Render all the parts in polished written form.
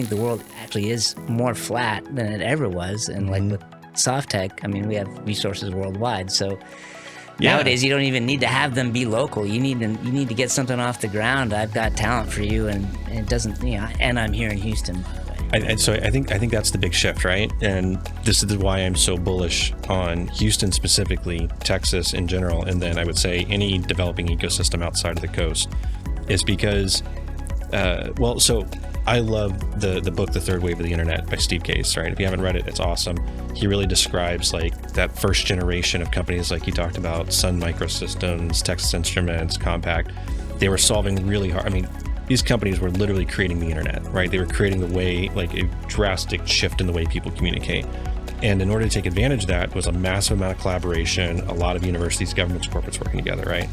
think the world actually is more flat than it ever was. And like with soft tech, I mean, we have resources worldwide. So nowadays, you don't even need to have them be local. You need to get something off the ground. I've got talent for you, and it doesn't, and I'm here in Houston, by the way. So I think that's the big shift, right? And this is why I'm so bullish on Houston specifically, Texas in general, and then I would say any developing ecosystem outside of the coast, is because, so I love the book, The Third Wave of the Internet by Steve Case, right? If you haven't read it, it's awesome. He really describes like that first generation of companies like you talked about, Sun Microsystems, Texas Instruments, Compaq. They were solving really hard. I mean, these companies were literally creating the internet, right? They were creating the way, like a drastic shift in the way people communicate. And in order to take advantage of that was a massive amount of collaboration, a lot of universities, governments, corporates working together, right?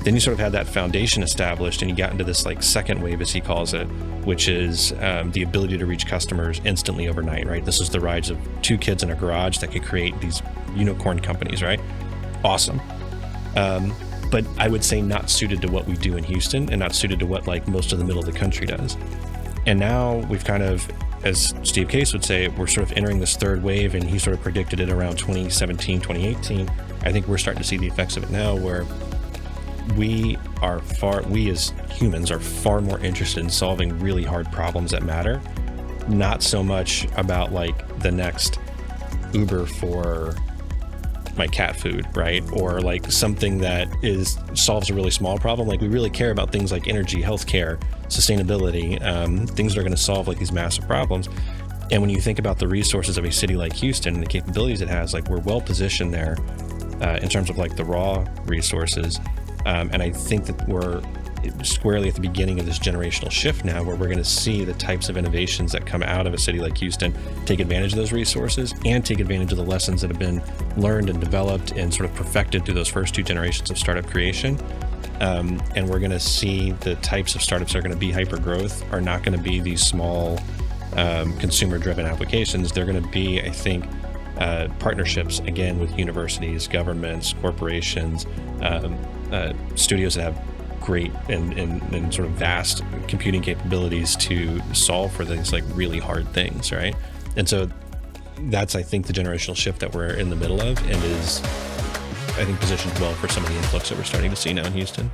Then you sort of had that foundation established and you got into this like second wave, as he calls it, which is the ability to reach customers instantly overnight, right? This is the rise of two kids in a garage that could create these unicorn companies, right? Awesome. But I would say not suited to what we do in Houston and not suited to what like most of the middle of the country does. And now we've kind of, as Steve Case would say, we're sort of entering this third wave, and he sort of predicted it around 2017, 2018. I think we're starting to see the effects of it now, where we as humans are far more interested in solving really hard problems that matter, not so much about like the next Uber for my cat food, right? Or like something that solves a really small problem. Like we really care about things like energy, healthcare, sustainability, things that are going to solve like these massive problems. And when you think about the resources of a city like Houston and the capabilities it has, like we're well positioned there in terms of like the raw resources. And I think that we're squarely at the beginning of this generational shift now, where we're going to see the types of innovations that come out of a city like Houston take advantage of those resources and take advantage of the lessons that have been learned and developed and sort of perfected through those first two generations of startup creation. And we're going to see the types of startups that are going to be hyper growth are not going to be these small consumer driven applications. They're going to be, I think, partnerships, again, with universities, governments, corporations, studios that have great and sort of vast computing capabilities to solve for these like really hard things, right? And so that's, I think, the generational shift that we're in the middle of, and is, I think, positioned well for some of the influx that we're starting to see now in Houston.